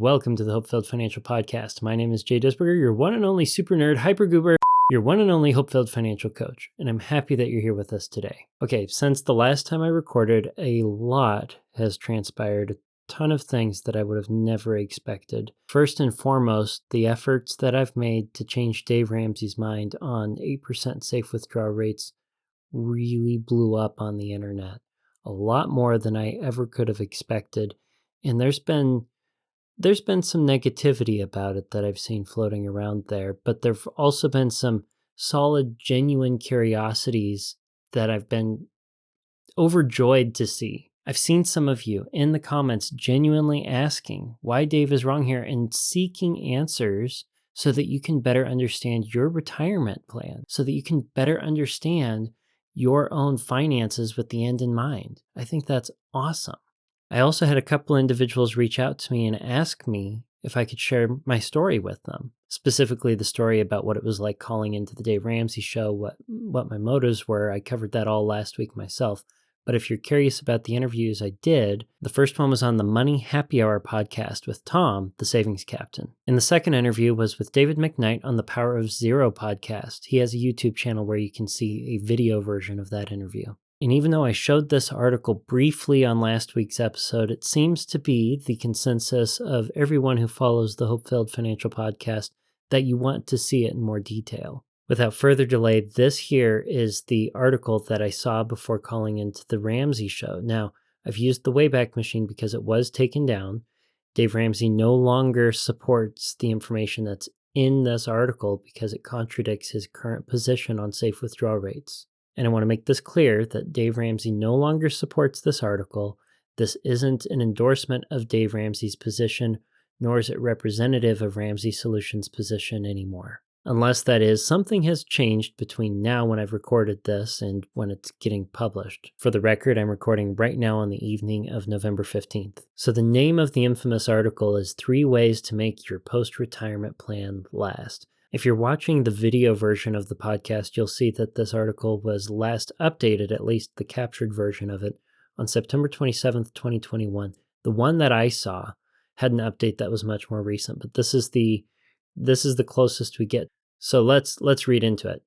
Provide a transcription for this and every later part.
Welcome to the HopeFilled Financial Podcast. My name is Jay Disberger, your one and only super nerd, hyper goober, your one and only HopeFilled financial coach, and I'm happy that you're here with us today. Okay, since the last time I recorded, a lot has transpired, a ton of things that I would have never expected. First and foremost, the efforts that I've made to change Dave Ramsey's mind on 8% safe withdrawal rates really blew up on the internet. A lot more than I ever could have expected, and there's been some negativity about it that I've seen floating around there, but there've also been some solid, genuine curiosities that I've been overjoyed to see. I've seen some of you in the comments genuinely asking why Dave is wrong here and seeking answers so that you can better understand your retirement plan, so that you can better understand your own finances with the end in mind. I think that's awesome. I also had a couple individuals reach out to me and ask me if I could share my story with them, specifically the story about what it was like calling into the Dave Ramsey show, what my motives were. I covered that all last week myself. But if you're curious about the interviews I did, the first one was on the Money Happy Hour podcast with Tom, the savings captain. And the second interview was with David McKnight on the Power of Zero podcast. He has a YouTube channel where you can see a video version of that interview. And even though I showed this article briefly on last week's episode, it seems to be the consensus of everyone who follows the HopeFilled Financial Podcast that you want to see it in more detail. Without further delay, this here is the article that I saw before calling into the Ramsey show. Now, I've used the Wayback Machine because it was taken down. Dave Ramsey no longer supports the information that's in this article because it contradicts his current position on safe withdrawal rates. And I want to make this clear that Dave Ramsey no longer supports this article. This isn't an endorsement of Dave Ramsey's position, nor is it representative of Ramsey Solutions' position anymore. Unless that is, something has changed between now when I've recorded this and when it's getting published. For the record, I'm recording right now on the evening of November 15th. So the name of the infamous article is 3 Ways to Make Your Post-Retirement Plan Last. If you're watching the video version of the podcast, you'll see that this article was last updated, at least the captured version of it, on September 27th, 2021. The one that I saw had an update that was much more recent, but this is the closest we get. So let's read into it.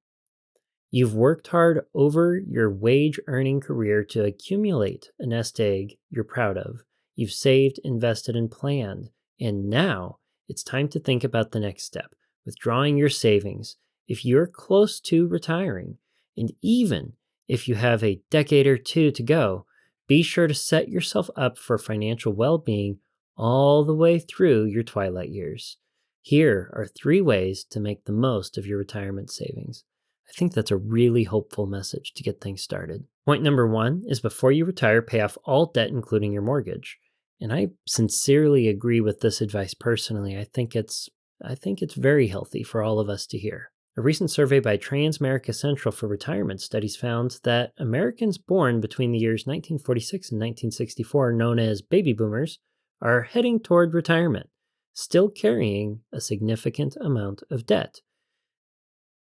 You've worked hard over your wage-earning career to accumulate a nest egg you're proud of. You've saved, invested, and planned, and now it's time to think about the next step. Withdrawing your savings. If you're close to retiring, and even if you have a decade or two to go, be sure to set yourself up for financial well-being all the way through your twilight years. Here are 3 ways to make the most of your retirement savings. I think that's a really hopeful message to get things started. Point number 1 is before you retire, pay off all debt, including your mortgage. And I sincerely agree with this advice personally. I think it's very healthy for all of us to hear. A recent survey by Transamerica Central for Retirement Studies found that Americans born between the years 1946 and 1964, known as baby boomers, are heading toward retirement, still carrying a significant amount of debt.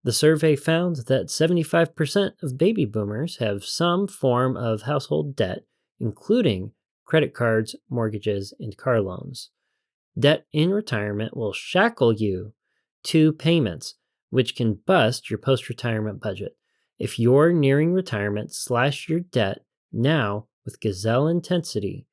The survey found that 75% of baby boomers have some form of household debt, including credit cards, mortgages, and car loans. Debt in retirement will shackle you to payments, which can bust your post-retirement budget. If you're nearing retirement, slash your debt now with gazelle intensity.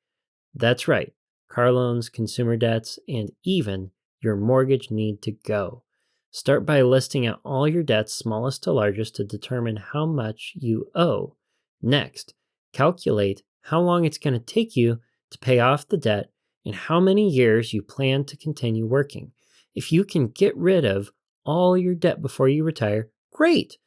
That's right, car loans, consumer debts, and even your mortgage need to go. Start by listing out all your debts, smallest to largest, to determine how much you owe. Next, calculate how long it's going to take you to pay off the debt and how many years you plan to continue working. If you can get rid of all your debt before you retire, great!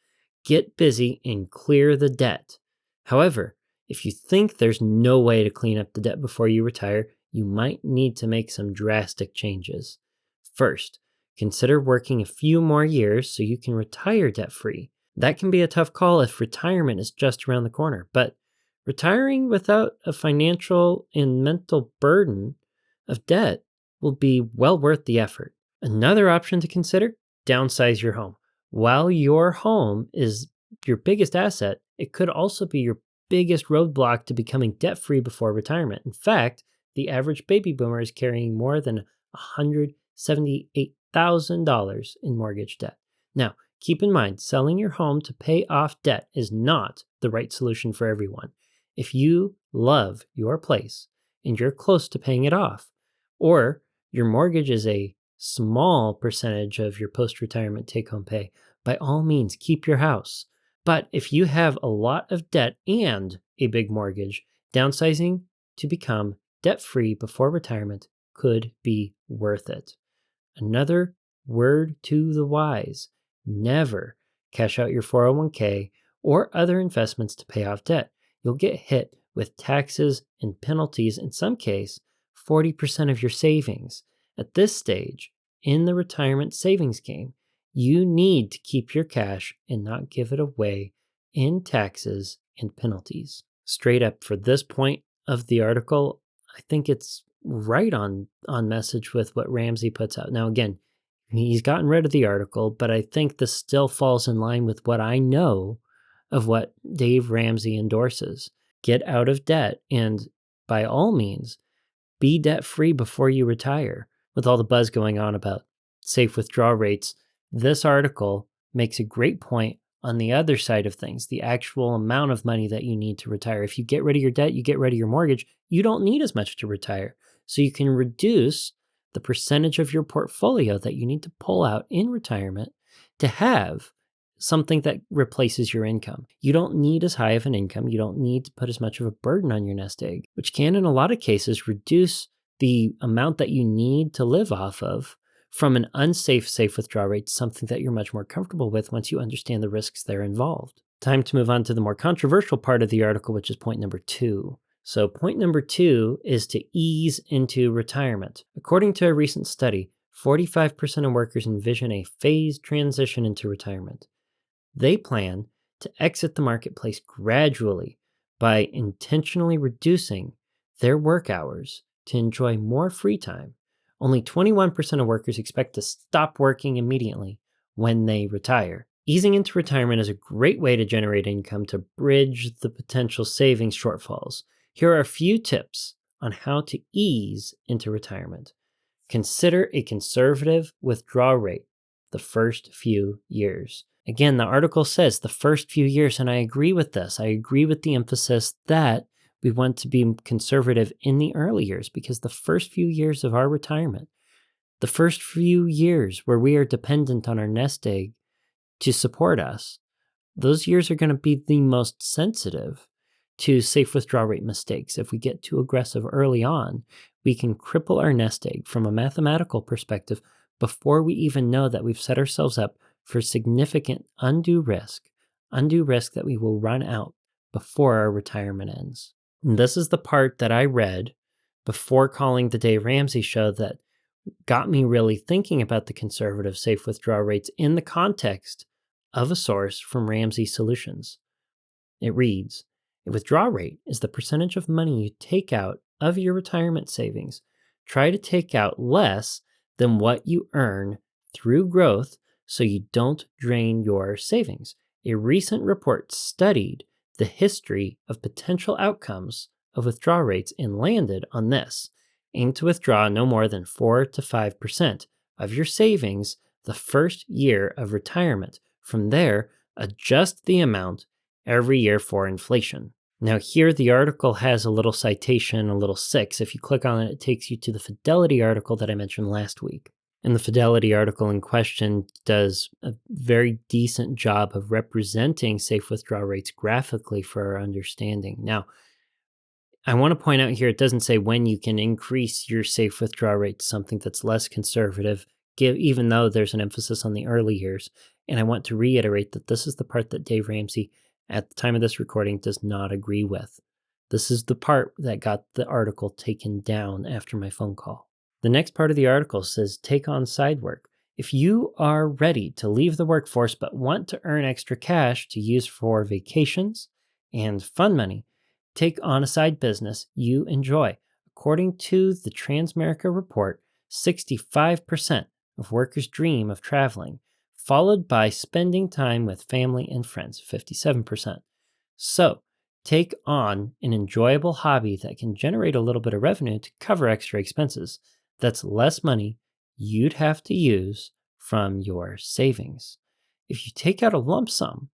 Get busy and clear the debt. However, if you think there's no way to clean up the debt before you retire, you might need to make some drastic changes. First, consider working a few more years so you can retire debt-free. That can be a tough call if retirement is just around the corner, but retiring without a financial and mental burden of debt will be well worth the effort. Another option to consider, downsize your home. While your home is your biggest asset, it could also be your biggest roadblock to becoming debt-free before retirement. In fact, the average baby boomer is carrying more than $178,000 in mortgage debt. Now, keep in mind, selling your home to pay off debt is not the right solution for everyone. If you love your place and you're close to paying it off, or your mortgage is a small percentage of your post-retirement take-home pay, by all means, keep your house. But if you have a lot of debt and a big mortgage, downsizing to become debt-free before retirement could be worth it. Another word to the wise: never cash out your 401k or other investments to pay off debt. You'll get hit with taxes and penalties, in some case, 40% of your savings. At this stage in the retirement savings game, you need to keep your cash and not give it away in taxes and penalties. Straight up, for this point of the article, I think it's right on message with what Ramsey puts out. Now, again, he's gotten rid of the article, but I think this still falls in line with what I know of what Dave Ramsey endorses. Get out of debt and, by all means, be debt-free before you retire. With all the buzz going on about safe withdrawal rates, this article makes a great point on the other side of things, the actual amount of money that you need to retire. If you get rid of your debt, you get rid of your mortgage, you don't need as much to retire. So you can reduce the percentage of your portfolio that you need to pull out in retirement to have something that replaces your income. You don't need as high of an income. You don't need to put as much of a burden on your nest egg, which can, in a lot of cases, reduce the amount that you need to live off of from an unsafe safe withdrawal rate to something that you're much more comfortable with once you understand the risks that are involved. Time to move on to the more controversial part of the article, which is point number 2. So point number 2 is to ease into retirement. According to a recent study, 45% of workers envision a phased transition into retirement. They plan to exit the marketplace gradually by intentionally reducing their work hours to enjoy more free time. Only 21% of workers expect to stop working immediately when they retire. Easing into retirement is a great way to generate income to bridge the potential savings shortfalls. Here are a few tips on how to ease into retirement. Consider a conservative withdrawal rate the first few years. Again, the article says the first few years, and I agree with this. I agree with the emphasis that we want to be conservative in the early years, because the first few years of our retirement, the first few years where we are dependent on our nest egg to support us, those years are going to be the most sensitive to safe withdrawal rate mistakes. If we get too aggressive early on, we can cripple our nest egg from a mathematical perspective before we even know that we've set ourselves up for significant undue risk that we will run out before our retirement ends. And this is the part that I read before calling the Dave Ramsey show that got me really thinking about the conservative safe withdrawal rates in the context of a source from Ramsey Solutions. It reads, a withdrawal rate is the percentage of money you take out of your retirement savings. Try to take out less than what you earn through growth so you don't drain your savings. A recent report studied the history of potential outcomes of withdrawal rates and landed on this. Aim to withdraw no more than 4 to 5% of your savings the first year of retirement. From there, adjust the amount every year for inflation. Now here the article has a little citation, a little 6. If you click on it, it takes you to the Fidelity article that I mentioned last week. And the Fidelity article in question does a very decent job of representing safe withdrawal rates graphically for our understanding. Now, I want to point out here, it doesn't say when you can increase your safe withdrawal rate to something that's less conservative, even though there's an emphasis on the early years. And I want to reiterate that this is the part that Dave Ramsey, at the time of this recording, does not agree with. This is the part that got the article taken down after my phone call. The next part of the article says, take on side work. If you are ready to leave the workforce but want to earn extra cash to use for vacations and fun money, take on a side business you enjoy. According to the Transamerica report, 65% of workers dream of traveling, followed by spending time with family and friends, 57%. So, take on an enjoyable hobby that can generate a little bit of revenue to cover extra expenses. That's less money you'd have to use from your savings. If you take out a lump sum,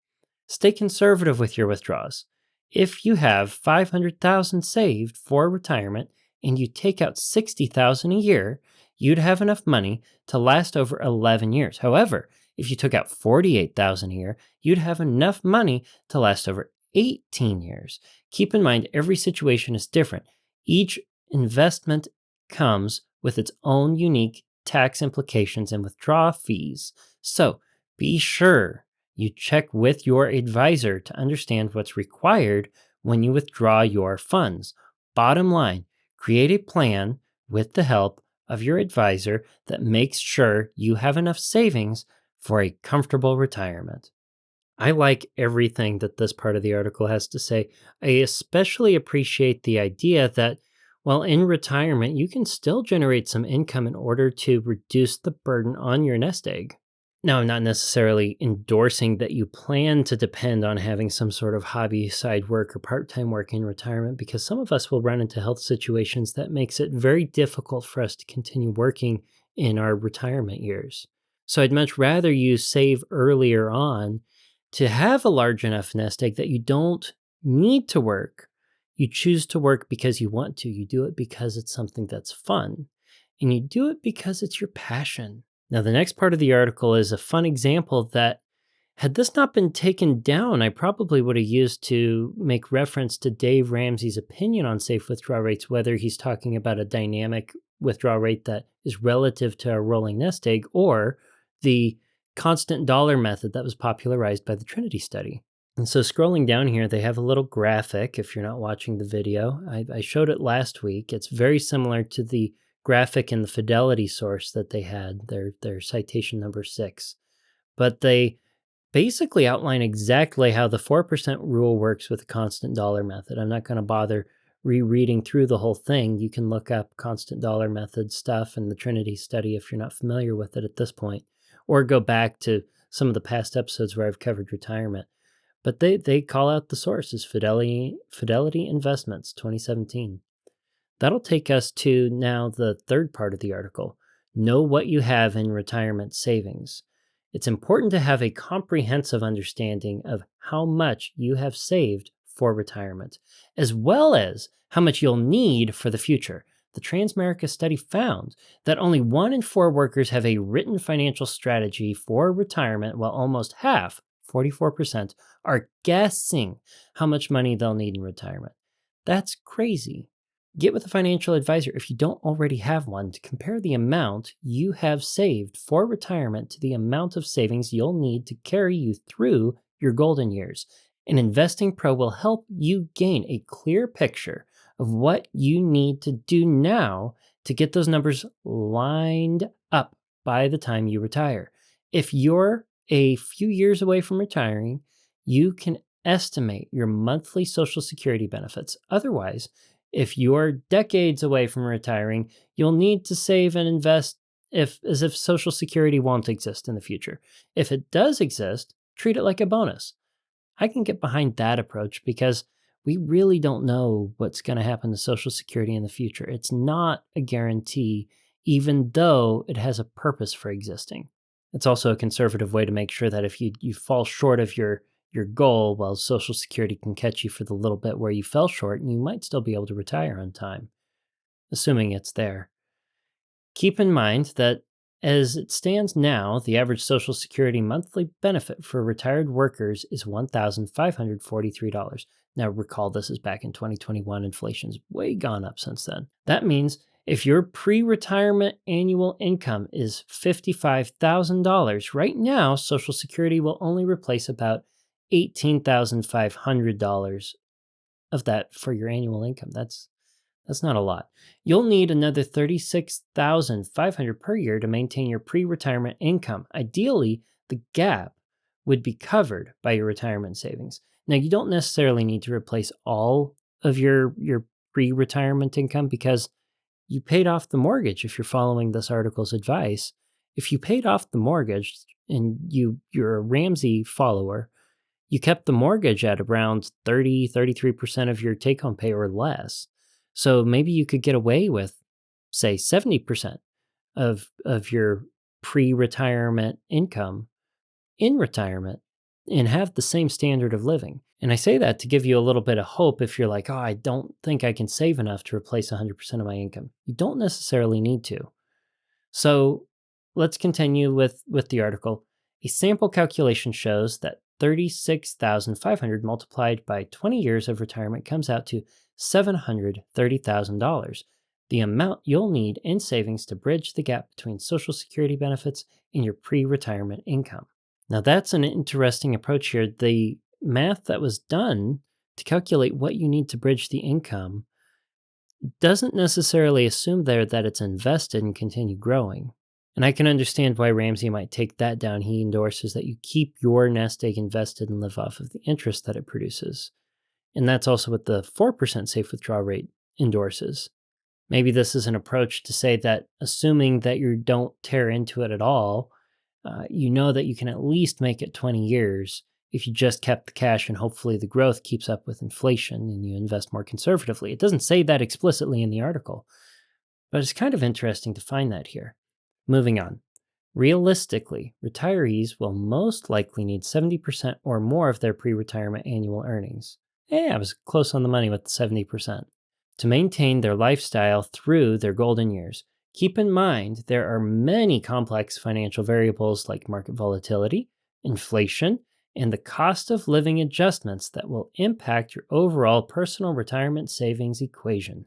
stay conservative with your withdrawals. If you have 500,000 saved for retirement and you take out 60,000 a year, you'd have enough money to last over 11 years. However, if you took out 48,000 a year, you'd have enough money to last over 18 years. Keep in mind, every situation is different. Each investment comes with its own unique tax implications and withdrawal fees. So be sure you check with your advisor to understand what's required when you withdraw your funds. Bottom line, create a plan with the help of your advisor that makes sure you have enough savings for a comfortable retirement. I like everything that this part of the article has to say. I especially appreciate the idea that while in retirement, you can still generate some income in order to reduce the burden on your nest egg. Now, I'm not necessarily endorsing that you plan to depend on having some sort of hobby side work or part-time work in retirement, because some of us will run into health situations that makes it very difficult for us to continue working in our retirement years. So I'd much rather you save earlier on to have a large enough nest egg that you don't need to work. You choose to work because you want to. You do it because it's something that's fun. And you do it because it's your passion. Now, the next part of the article is a fun example that, had this not been taken down, I probably would have used to make reference to Dave Ramsey's opinion on safe withdrawal rates, whether he's talking about a dynamic withdrawal rate that is relative to a rolling nest egg or the constant dollar method that was popularized by the Trinity study. And so scrolling down here, they have a little graphic. If you're not watching the video, I showed it last week. It's very similar to the graphic in the Fidelity source that they had, their citation number 6. But they basically outline exactly how the 4% rule works with the constant dollar method. I'm not going to bother rereading through the whole thing. You can look up constant dollar method stuff in the Trinity study if you're not familiar with it at this point, or go back to some of the past episodes where I've covered retirement. But they call out the source as Fidelity Investments 2017. That'll take us to now the third part of the article. Know what you have in retirement savings. It's important to have a comprehensive understanding of how much you have saved for retirement, as well as how much you'll need for the future. The Transamerica study found that only 1 in 4 workers have a written financial strategy for retirement, while almost half, 44%, are guessing how much money they'll need in retirement. That's crazy. Get with a financial advisor if you don't already have one to compare the amount you have saved for retirement to the amount of savings you'll need to carry you through your golden years. An investing pro will help you gain a clear picture of what you need to do now to get those numbers lined up by the time you retire. If you're a few years away from retiring, you can estimate your monthly Social Security benefits. Otherwise, if you're decades away from retiring, you'll need to save and invest as if Social Security won't exist in the future. If it does exist, treat it like a bonus. I can get behind that approach because we really don't know what's going to happen to Social Security in the future. It's not a guarantee, even though it has a purpose for existing. It's also a conservative way to make sure that if you fall short of your goal, well, Social Security can catch you for the little bit where you fell short, and you might still be able to retire on time, assuming it's there. Keep in mind that as it stands now, the average Social Security monthly benefit for retired workers is $1,543. Now, recall this is back in 2021. Inflation's way gone up since then. That means if your pre-retirement annual income is $55,000, right now, Social Security will only replace about $18,500 of that for your annual income. That's not a lot. You'll need another $36,500 per year to maintain your pre-retirement income. Ideally, the gap would be covered by your retirement savings. Now, you don't necessarily need to replace all of your pre-retirement income because you paid off the mortgage if you're following this article's advice. If you paid off the mortgage and you're a Ramsey follower, you kept the mortgage at around 33% of your take-home pay or less. So maybe you could get away with say 70% of your pre-retirement income in retirement and have the same standard of living. And I say that to give you a little bit of hope if you're like, oh, I don't think I can save enough to replace 100% of my income. You don't necessarily need to. So let's continue with the article. A sample calculation shows that 36,500 multiplied by 20 years of retirement comes out to $730,000, the amount you'll need in savings to bridge the gap between Social Security benefits and your pre-retirement income. Now, that's an interesting approach here. The math that was done to calculate what you need to bridge the income doesn't necessarily assume there that it's invested and continue growing. And I can understand why Ramsey might take that down. He endorses that you keep your nest egg invested and live off of the interest that it produces. And that's also what the 4% safe withdrawal rate endorses. Maybe this is an approach to say that assuming that you don't tear into it at all, you know that you can at least make it 20 years if you just kept the cash and hopefully the growth keeps up with inflation and you invest more conservatively. It doesn't say that explicitly in the article, but it's kind of interesting to find that here. Moving on. Realistically, retirees will most likely need 70% or more of their pre-retirement annual earnings. I was close on the money with the 70%. To maintain their lifestyle through their golden years. Keep in mind, there are many complex financial variables like market volatility, inflation, and the cost of living adjustments that will impact your overall personal retirement savings equation.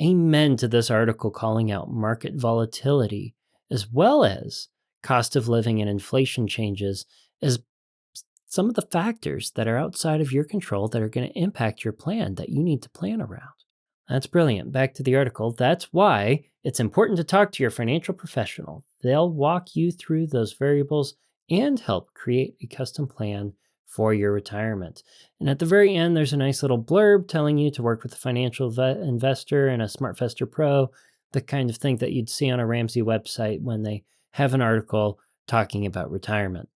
Amen to this article calling out market volatility, as well as cost of living and inflation changes as some of the factors that are outside of your control that are going to impact your plan that you need to plan around. That's brilliant. Back to the article. That's why it's important to talk to your financial professional. They'll walk you through those variables and help create a custom plan for your retirement. And at the very end, there's a nice little blurb telling you to work with a financial investor and a SmartVestor Pro, the kind of thing that you'd see on a Ramsey website when they have an article talking about retirement.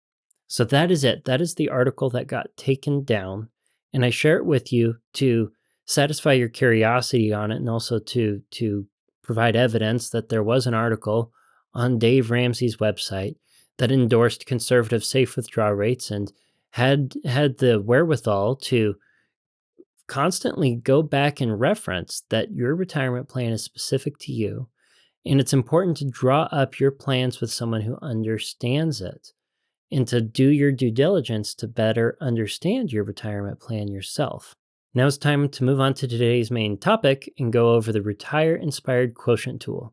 So that is it. That is the article that got taken down. And I share it with you to satisfy your curiosity on it and also to provide evidence that there was an article on Dave Ramsey's website that endorsed conservative safe withdrawal rates and had the wherewithal to constantly go back and reference that your retirement plan is specific to you. And it's important to draw up your plans with someone who understands it and to do your due diligence to better understand your retirement plan yourself. Now it's time to move on to today's main topic and go over the Retire Inspired Quotient tool.